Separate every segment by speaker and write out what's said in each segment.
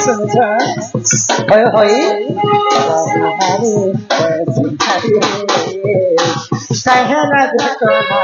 Speaker 1: सुझा होय होय सहना कोना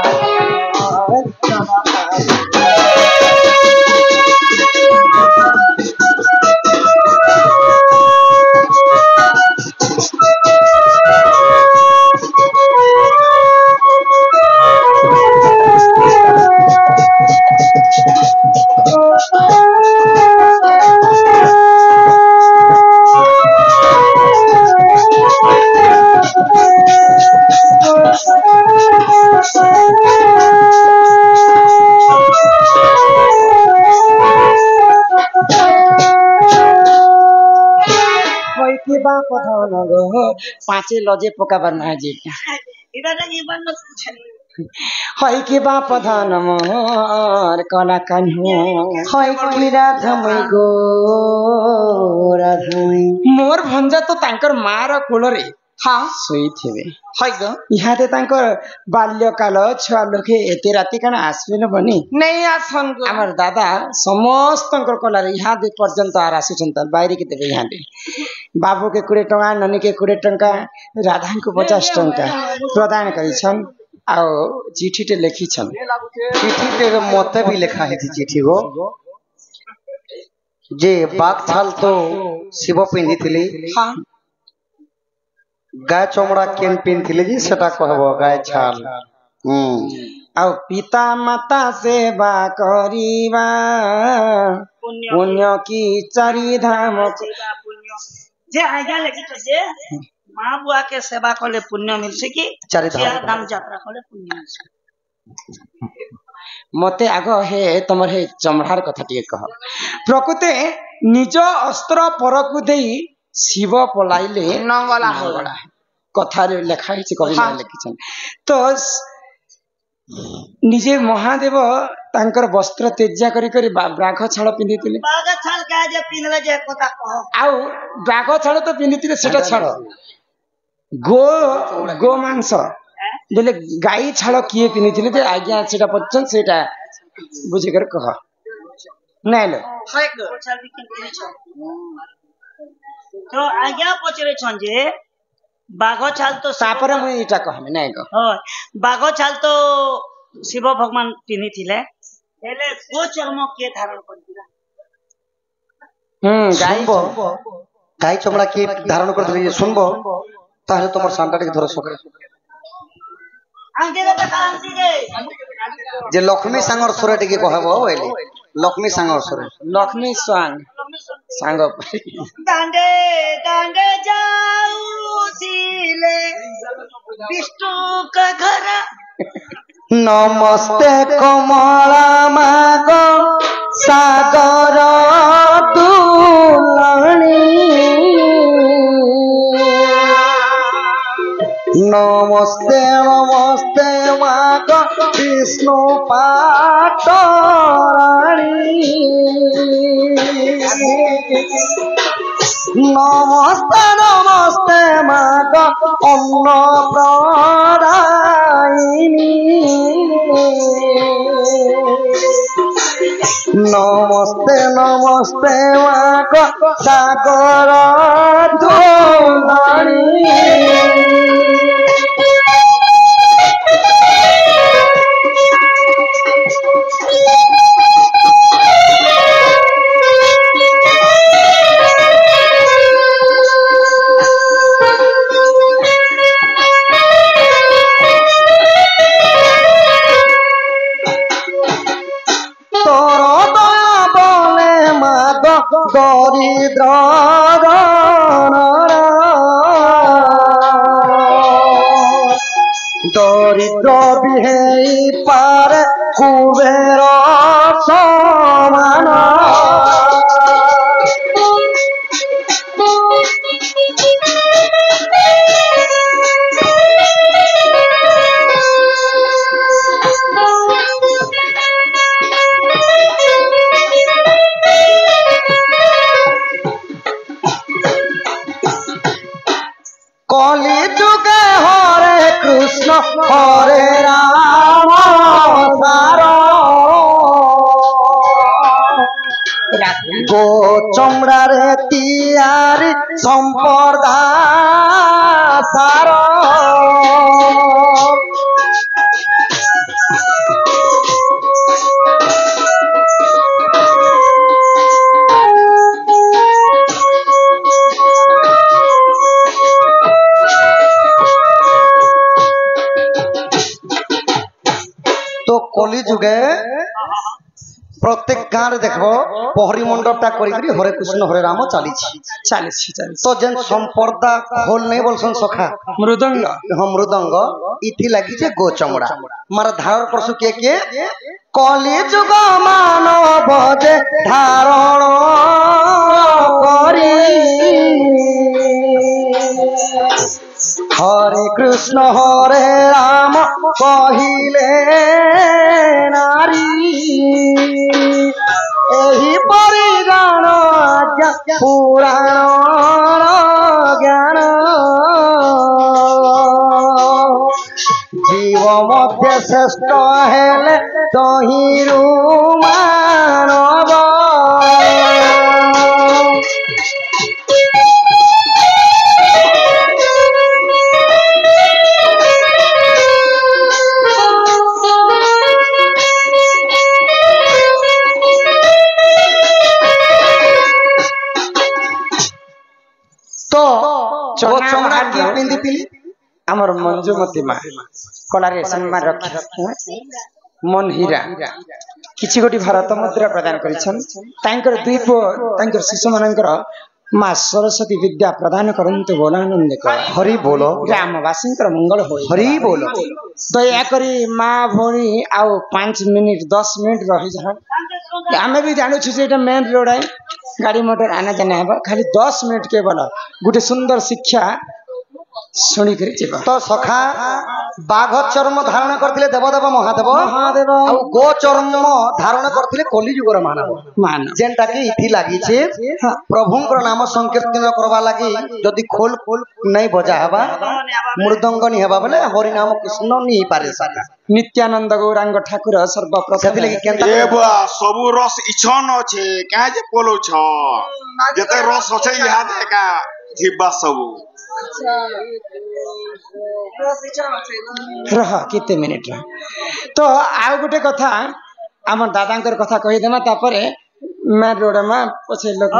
Speaker 1: पाँचे लजे पकाबार नहाजी हई के बा प्रधान मोर कला कान्हो हई की राधमै गो राधमै मोर भंजा तो तांकर मार कोलरे हाँ सोई थिबे हई गो इहाते तांकर बाल्यकाल छुआ लोके एते राति काना आसबे न बनी नहीं आसन गो हमर दादा समस्त तांकर कोलारे इहा दे पर्यंत आर आसुछन त बाहरी के देबे इहा दे बाबू के 20 टका ननी के 20 टका राधा को 50 टका प्रदान करी छन आओ चिठी टे लिखी छन चिठी टे मते भी लिखा है चिठी गो जे बाग छाल तो शिव पिंधी थिली हां गाय चमड़ा केन पिन थिली जी सेटा कहबो गाय छाल आओ पिता माता सेवा करीबा पुण्य की चारि धाम
Speaker 2: जे आज्ञा लेखि तो जे मां बुआ के सेवा कले पुण्य मिलसे कि
Speaker 1: चारि
Speaker 2: धाम यात्रा कले पुण्य मिलसे
Speaker 1: मते आगो हे तमर हे चमड़ार कथा टिके कह प्रकृते निज अस्त्र परकु देई शिव पलाइले नंगला होगला कथा रे लेखा हिच कवि ने लिखिछन तो निजे महादेव तांकर वस्त्र तेज्या करी करी बाघ छाल पिंधितिले
Speaker 2: बाघ छाल का जे पिनले जे कथा कह
Speaker 1: आउ बाघ छाल तो पिंधितिले सेटा छाल गो मांस बोले गाई छाल किए पिंधितिले जे आज्ञा सेटा पछन सेटा बुझे कर कह नाइलो
Speaker 2: हाय गो छाल बिकिन छ तो आज्ञा पचरे छन जे बाघ छाल तो
Speaker 1: सापर म इटा कहमे नाइ गो
Speaker 2: हो बाघ छाल तो शिव भगवान पिनि थिले हेले गो चर्म के धारण करथिला
Speaker 1: गाई चमड़ा के धारण करथिले जे सुनबो ताहले तोमर सांटा के धर सके
Speaker 2: आंगे रे कांती गे
Speaker 1: जे लक्ष्मी सांगर सुरे टिके कहबो ओइले लक्ष्मी सांगर सुरे लक्ष्मी सांग
Speaker 2: दांडे दांडे जाऊ सिले विष्णु का घर
Speaker 1: नमस्ते कमला मागो सागर दुलणी नमस्ते नमस्ते मागो विष्णु पाटराणी नमस्ते नमस्ते मागो अन्न प्रदायिनी नमस्ते नमस्ते मागो सागर दुलणी दरिद्र दरिद्र बिहेई पारे कुबेर समान कलि जुगे हरे कृष्ण हरे राम सार गोत्र
Speaker 3: चमड़ारे तियारी संपदा सार तो कली जुगे प्रत्येक गाँव देखो पहरी मंडपटा करी हरे कृष्ण हरे राम चली तो जेन संपर्दा खोल नहीं बोलसन सखा
Speaker 1: मृदंग
Speaker 3: मृदंग इथि लगी जे गो चमड़ा मार धारण करसु के कली जुग मानव जे धारण करी हरे कृष्ण हरे राम कहिले नारी एही परिगान पुराण ज्ञान जीव मध्य श्रेष्ठ हेले तहिरु मानव चमड़ा किए पिंदी पिली
Speaker 1: आमर मंजुमती माँ कलारे सम्मान रखी मन हीरा किछि गोटी भारत मुद्रा प्रदान करिछन तांकर दुई पुओ शिशु मानकर माँ सरस्वती विद्या प्रदान करंतु बोलानंद
Speaker 3: हरि बोलो
Speaker 1: ग्रामवासी मंगल हो
Speaker 3: हरि बोलो
Speaker 1: दया करी माँ भौणी आउ 5 मिनिट 10 मिनिट रही जान आमे भी जानू छु जे मेन रोड है गाड़ी मोटर आना जाना है खाली 10 मिनिट केवल गोटे सुंदर शिक्षा शुणी कर
Speaker 3: तो सखा बाघ चर्म धारण करथिले देवदेव महादेव
Speaker 1: महादेव
Speaker 3: आ गो चर्म धारण करथिले कली जुगर मानव जेनटा कि इथि लागि छे प्रभुंकर नाम संकीर्तन करबा लागि जदि खोल खोल नहीं बजा हबा मृदंग नि हेबा बेले हरि नाम कृष्ण नि पारे सका
Speaker 1: नित्यानंद गौरांग ठाकुर सर्वप्रथम
Speaker 3: सेति लागि केनता
Speaker 4: ए बा सबु रस इछन अछि का जे बोलो छ जते रस अछि इहा देका थिबा सबु
Speaker 1: रह किते मिनिट रह तो आउ गोटे कथा आम दादांकर कथा कहि देना तापरे मैं रोड में पछे लोग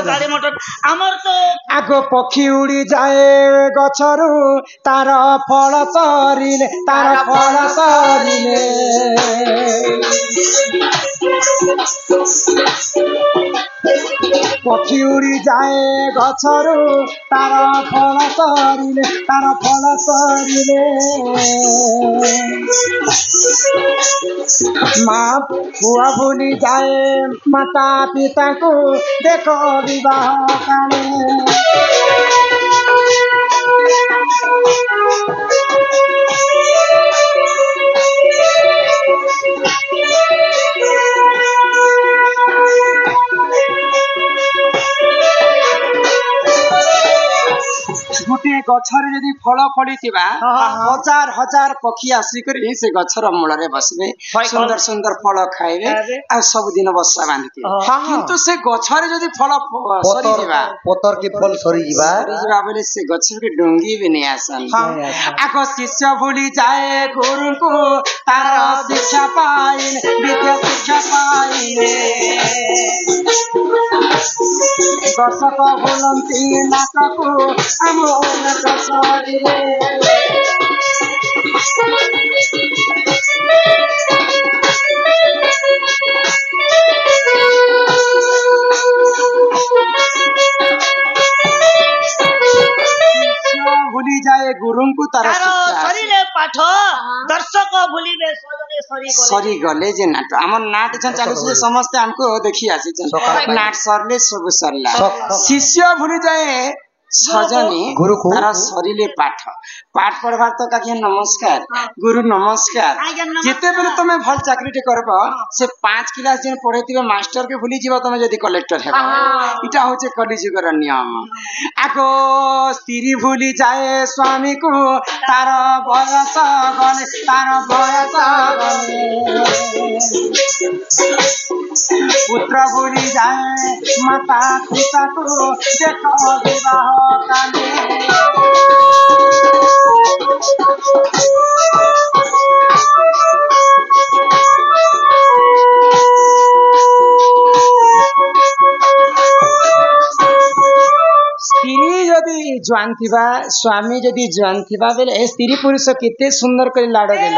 Speaker 2: गाड़ी मोटर हमर तो
Speaker 1: आगो पक्षी उड़ी जाए गछरु तार फल सरिले पक्षी उड़ी जाए गछरु तार फल सरिले माँ बुआ भूली जाए माता पिता को देखो विवाह काले गोटे गछर यदि फल फड़ी हजार हजार पक्षी आसिक से गछर मूल बसबे सुंदर सुंदर फल खाइबे आ सब दिन बसा बांधि किंतु से गछर यदि फल सरी जिबा
Speaker 3: पतर के फल सरी जिबा
Speaker 1: बेले से गछर के डोंगी भी नहीं आसन आको शिष्य भूली जाए गुरु को तार शिक्षा पाइन विद्या शिक्षा पाइने दर्शक भूलंती नाटक आम भूली जाए गुरु को तार
Speaker 2: सरीले पाठ दर्शक भूलिबे
Speaker 1: सरी गले जे नाट हमर नाट छन चालू से समस्त हमको देखि आसी छन नाट सरले सब सरला शिष्य भूली जाए सजनी
Speaker 3: गुरु को
Speaker 1: तार सरिले पाठ पाठ पढ़वार तो काकी नमस्कार गुरु नमस्कार जिते बेले तुम भल चाकरी टे करब से 5 क्लास जेन पढ़ेतिबे मास्टर के भूली जीव तुम जदी कलेक्टर हेबा इटा होचे कलिजुगर नियम आगो स्त्री भूली जाए स्वामी को तार बयस गले पुत्र भूली जाए माता पिता को देखो विवाह काले स्त्री जदि जुआन थिबा स्वामी जदि जुआन थिबा बेले ए स्त्री पुरुष केते सुंदर कर लाडो गेल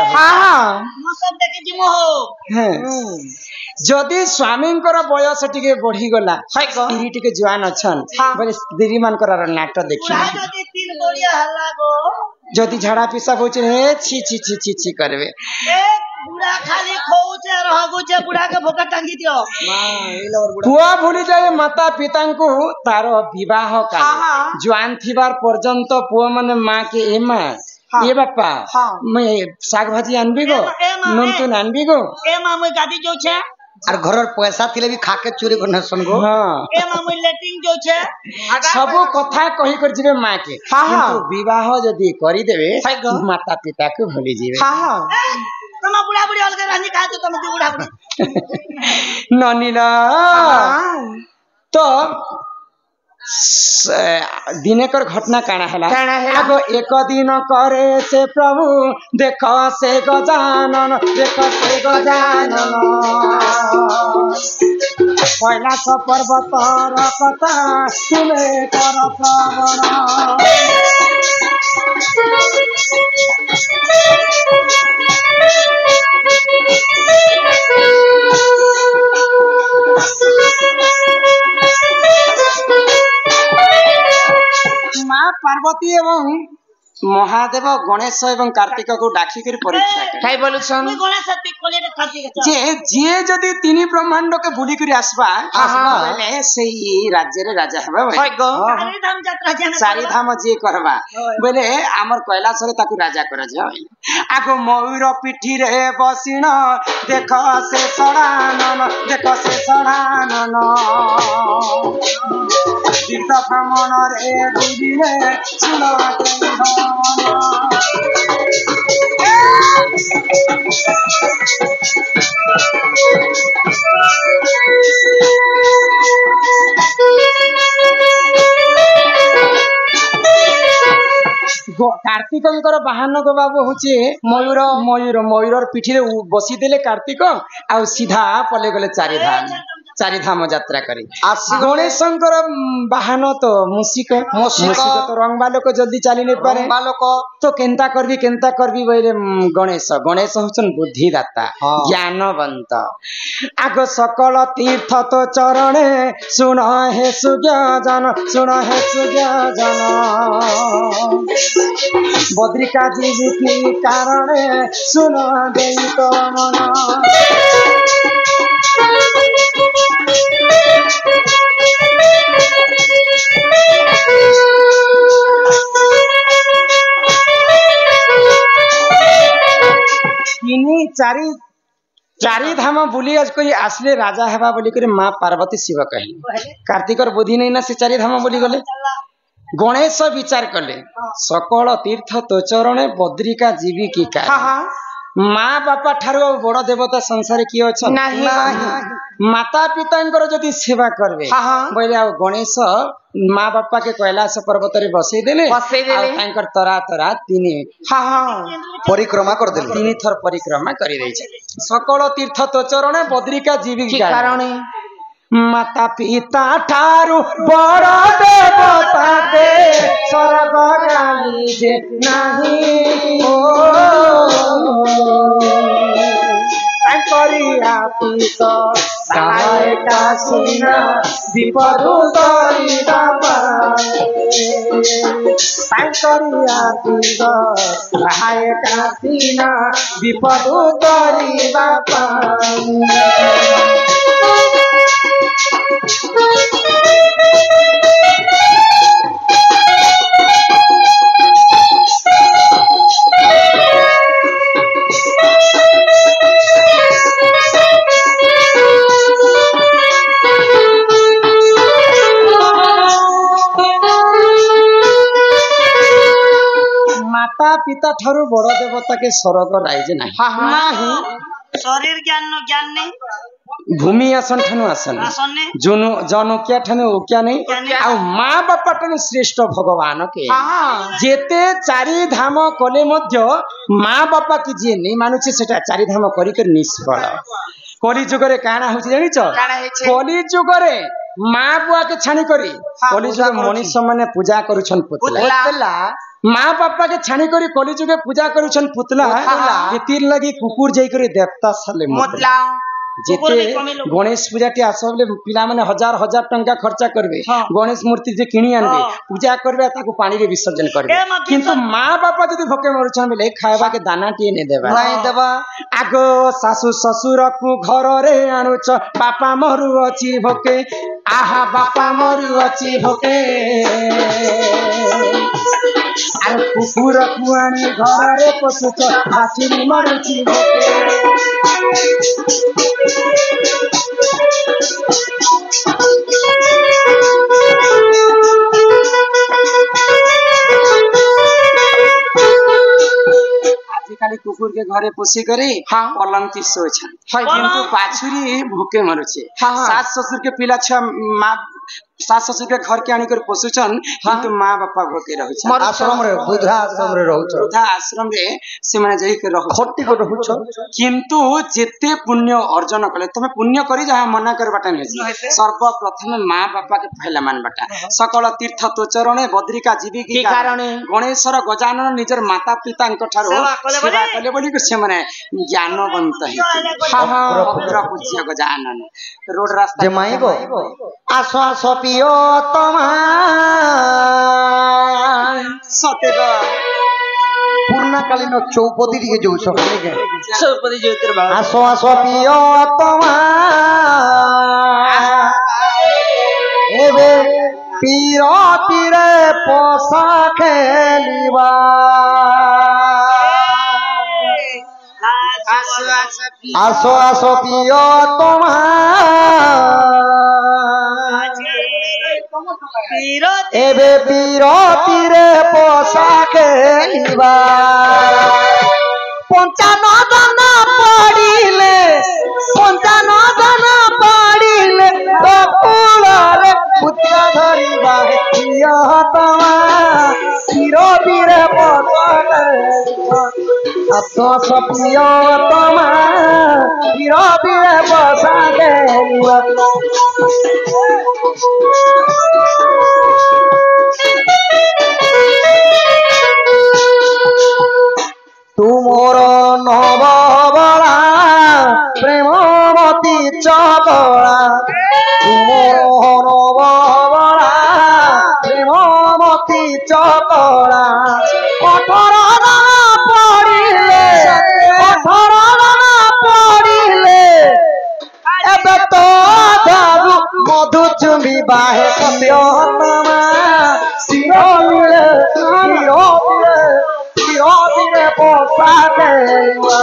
Speaker 1: जदि स्वामी बयस टिके बढ़ी गला स्त्री टिके जुआन अछन बोले स्त्री मानकर नाट देखि जदि झड़ा पिसाब होचे हे छी छी छी छी छी करबे
Speaker 2: बुढ़ा खाली खोउचे रहगुचे बुढ़ा के भोका टांगी दियो
Speaker 1: पुआ भूली जाए माता पिता को तार विवाह काल जुआन थिबार पर्यंत पुआ माने माँ के ए माँ ये बापा मैं साग भाजी आनबी गो नून तून आनबी गो
Speaker 2: ए माँ मैं गादी जो छे
Speaker 3: और घर पैसा थिले भी खाके चोरी करने सन गो
Speaker 2: ए माँ मैं लेटिंग जो छे
Speaker 1: सब कथा कहि कर जिवे माँ के किंतु विवाह जदी करि देबे माता पिता को भूली जिवे
Speaker 2: तुम बुढ़ा बुढ़ी अलग रहनी कहा तो तुम बुढ़ा बुढ़ी
Speaker 1: ननीला तो दिनेकर घटना काना हैला आगो एक दिन करे से प्रभु देख से गजानन कैलाश पर्वत कथा सुने कर श्रवण माँ पार्वती एवं महादेव गणेश एवं कार्तिक को डाकी कर परीक्षा काई बोलुछन जे जे जदी तीन ब्रह्मांड के बुली कर आसबा बेले सेही राज्य रे राजा हेबा चारि धाम जे करबा बेले हमर कैलाश रे ताकू राजा कर जाय आगो मयूर पिठी रे बसिन देख से सड़ानन तीर्थ भ्रमण रे बुलिले सुन कार्तिक बाहन गो बाबू हूँ मयूर मयूर पिठी बसी देले कार्तिक आ सीधा पले गले चारि धाम यात्रा करी गणेश बाहन तो मूसिक तो रंग बालक जल्दी चली नहीं पारे तो केंता करबी बोले गणेश होचन बुद्धिदाता ज्ञानवंत आगो सकल तीर्थ तो चरणे सुन हे सुज्ञान बद्रिका जीविकी कारणे सुन देई तो मन चारि धाम बुली आज कोई आसले राजा हेबा बोली करे माँ पार्वती शिव कही कार्तिकर बुद्धि नहीं ना से चारि धाम बोली गले गणेश विचार कले सकल तीर्थ तो चरणे बद्रिका जीविकी का माँ बापा ठारो बड़ देवता संसार किए अच्छा माता पिता जदि सेवा करबे बोले आ गणेश माँ बापा के कैलाश पर्वत रे बसई देले तरा तरा तीन
Speaker 3: परिक्रमा कर देले
Speaker 1: तीन थर परिक्रमा करि दै छै सकल तीर्थ तो चरणे बद्रिका जीविकी कारणे माता पिता ठारू बड़ देवता दे स्वर्ग गाली जे नाही करिया पीत सहायता सुना विपद करिया पीत सहायता सुना विपद करिया पिता ठारू बड़ देवता के स्वर्ग राइज नहीं
Speaker 2: शरीर ज्ञान ज्ञान नहीं
Speaker 1: भूमि आसन ठानु आसन जनुकिया ठानु उकिया नहीं आ माँ बापा ठानु श्रेष्ठ भगवान के जेते चारि धाम कले मध्य माँ बापा की जी नहीं मानुचे सेटा चारि धाम करिकर निष्फल कली जुगरे काना होछि जानिछ कली जुगरे माँ बुआ के छाणी करी कली जुग मनुष्य माने पूजा करूछन पुतला माँ बापा के छाणी करी कली जुगे पूजा करूछन पुतला एतिर लगी कुकुर जाई करे देवता साले मुतला जेते गणेश पूजा टी आसले पिला माने हजार हजार टंका खर्चा करबे गणेश मूर्ति जे किनी आनबे पूजा करबे ताको पानी रे विसर्जन करबे किंतु माँ बापा जदी भोके मरुछन बेले खायबा के दाना टी ने देबा नहीं देबा आगो सासु ससुर को घर रे आनुछ बापा मरु अछि भोके आहा बापा मरु अछि भोके आ कुकुर कुआनी घर रे पसुछ हासिनी मरुछि भोके आजिकाली कुकुर के घरे पोसी करी पलंग सोचन किंतु बाछुरी भूखे मरुछे सास ससुर के पिला छ माँ सास ससुर के घर के आनी कर पोसुछन किंतु माँ बापा भूखे रहउछन
Speaker 3: आश्रम रे वृद्धा आश्रम रे रहउछ
Speaker 1: वृद्धा आश्रम रे से माने जई के रहउ
Speaker 3: खट्टी को रहउछ
Speaker 1: किंतु जेते पुण्य अर्जन कले तमे पुण्य करी जहा मना करबाटा नै सर्वप्रथम माँ बापा के पहला मानबाटा सकल तीर्थ तो चरणे बद्रिका जीवी की कारणे गणेशर गजानन निजर माता पिता अंक ठारो सेवा कले बोली के से माने ज्ञानवंत है पुत्र पूज्य गजानन रोड रास्ता
Speaker 3: जे माई गो आसो आसो पियो तमा
Speaker 1: सतेगा
Speaker 3: पूर्णकालीन चौपदी टिके जो सकले के
Speaker 2: चौपदी ज्योतिर बाबा
Speaker 3: आसो आसो पियो तमा एबे पीरती रे पोसा खेलिबा आसो आसो पियो तमा एबे पीरती रे पोसा खेलिबा पंचानन पड़िले बकुल रे पुत्र धरिबा पियो तमा पीरती रे पोसा आसो आसो पियो तमा पीरती रे पोसा खेलिबा तुमोर नवबला प्रेमवती चबला तुमोर नवबला प्रेमवती चबला 18 पड़िले एबे तो दारू मधु चुम्बी बाहे सत्योतमा सिरोले पोसा देवा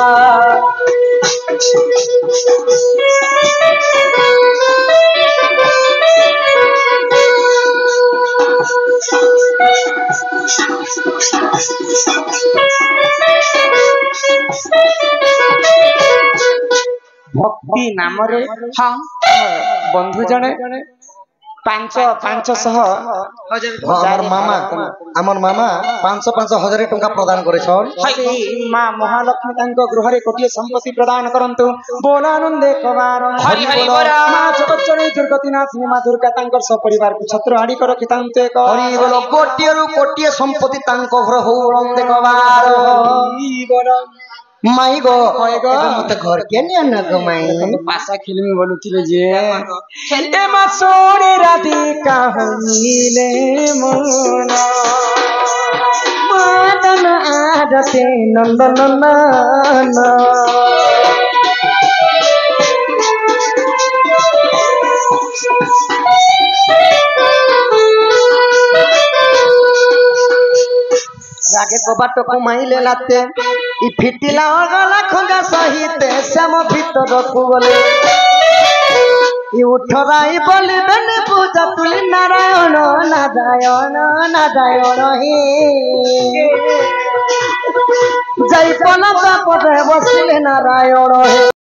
Speaker 1: भक्ति नाम रे बंधु जने 500
Speaker 3: हमर मामा 500,000 टंका प्रदान करे छन
Speaker 1: मां महालक्ष्मी तांको गृह रे कोटिए संपत्ति प्रदान करंतु बोलानंदे कबार हरि हरि बोला मां जगतचरी दुर्गतिनाशिनी मां दुर्गा तांकर सब परिवार को छत्र आडी कर कितांते क
Speaker 3: हरि बोलो कोटिए रु कोटिए संपत्ति तांको घर हो रंदे कबार
Speaker 1: हरि बोला
Speaker 3: माई गो मते घर के नि न गो माई
Speaker 1: पासा फिल्म बोलुथिले जे ए मा सोनी राधिका हमिले मन मदन आदते नंदन
Speaker 3: रागे को बाटो कुमाइले लाते इ फिटिला गला खंगा सहित श्याम भीतर को बोले इ उठराई बोली बने पूजा तुली नारायण नारायण नारायण हे जय पनता पदे बसिले नारायण हे